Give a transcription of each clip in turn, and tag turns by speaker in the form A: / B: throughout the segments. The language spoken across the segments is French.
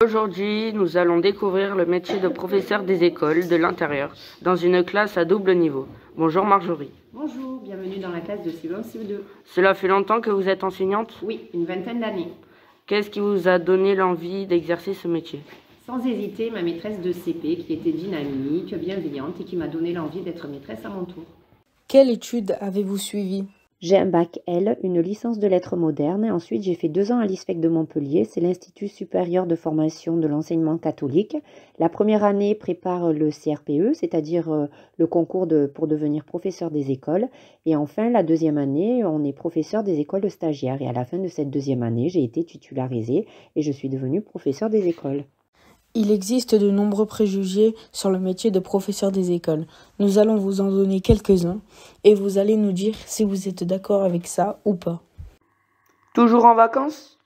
A: Aujourd'hui, nous allons découvrir le métier de professeur des écoles de l'intérieur dans une classe à double niveau. Bonjour Marjorie.
B: Bonjour, bienvenue dans la classe de CE1, CE2.
A: Cela fait longtemps que vous êtes enseignante?
B: Oui, une vingtaine d'années.
A: Qu'est-ce qui vous a donné l'envie d'exercer ce métier?
B: Sans hésiter, ma maîtresse de CP qui était dynamique, bienveillante et qui m'a donné l'envie d'être maîtresse à mon tour.
C: Quelle étude avez-vous suivi?
D: J'ai un bac L, une licence de lettres modernes. Ensuite, j'ai fait 2 ans à l'ISFEC de Montpellier. C'est l'Institut supérieur de formation de l'enseignement catholique. La première année prépare le CRPE, c'est-à-dire le concours pour devenir professeur des écoles. Et enfin, la deuxième année, on est professeur des écoles de stagiaires. Et à la fin de cette deuxième année, j'ai été titularisée et je suis devenue professeur des écoles.
C: Il existe de nombreux préjugés sur le métier de professeur des écoles. Nous allons vous en donner quelques-uns et vous allez nous dire si vous êtes d'accord avec ça ou pas.
A: Toujours en vacances?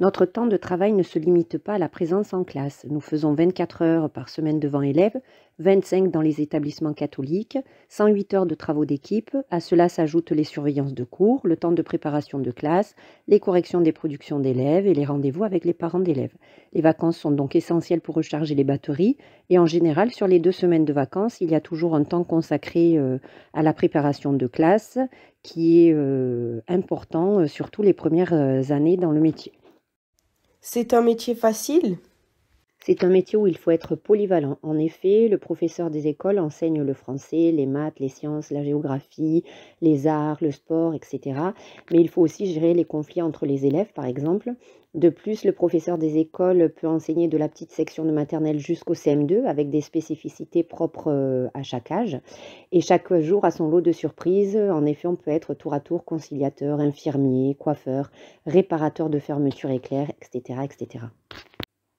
D: Notre temps de travail ne se limite pas à la présence en classe. Nous faisons 24 heures par semaine devant élèves, 25 dans les établissements catholiques, 108 heures de travaux d'équipe. À cela s'ajoutent les surveillances de cours, le temps de préparation de classe, les corrections des productions d'élèves et les rendez-vous avec les parents d'élèves. Les vacances sont donc essentielles pour recharger les batteries et en général, sur les 2 semaines de vacances, il y a toujours un temps consacré à la préparation de classe qui est important, surtout les premières années dans le métier.
C: C'est un métier facile?
D: C'est un métier où il faut être polyvalent. En effet, le professeur des écoles enseigne le français, les maths, les sciences, la géographie, les arts, le sport, etc. Mais il faut aussi gérer les conflits entre les élèves, par exemple. De plus, le professeur des écoles peut enseigner de la petite section de maternelle jusqu'au CM2 avec des spécificités propres à chaque âge. Et chaque jour a son lot de surprises. En effet, on peut être tour à tour conciliateur, infirmier, coiffeur, réparateur de fermeture éclair, etc., etc.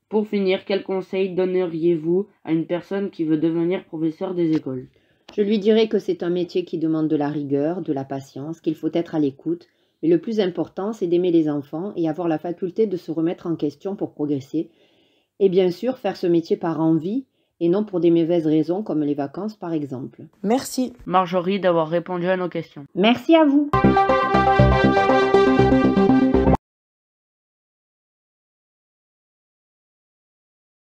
A: Pour finir, quel conseil donneriez-vous à une personne qui veut devenir professeur des écoles?
D: Je lui dirais que c'est un métier qui demande de la rigueur, de la patience, qu'il faut être à l'écoute. Mais le plus important, c'est d'aimer les enfants et avoir la faculté de se remettre en question pour progresser. Et bien sûr, faire ce métier par envie et non pour des mauvaises raisons comme les vacances par exemple.
C: Merci
A: Marjorie d'avoir répondu à nos questions.
D: Merci à vous.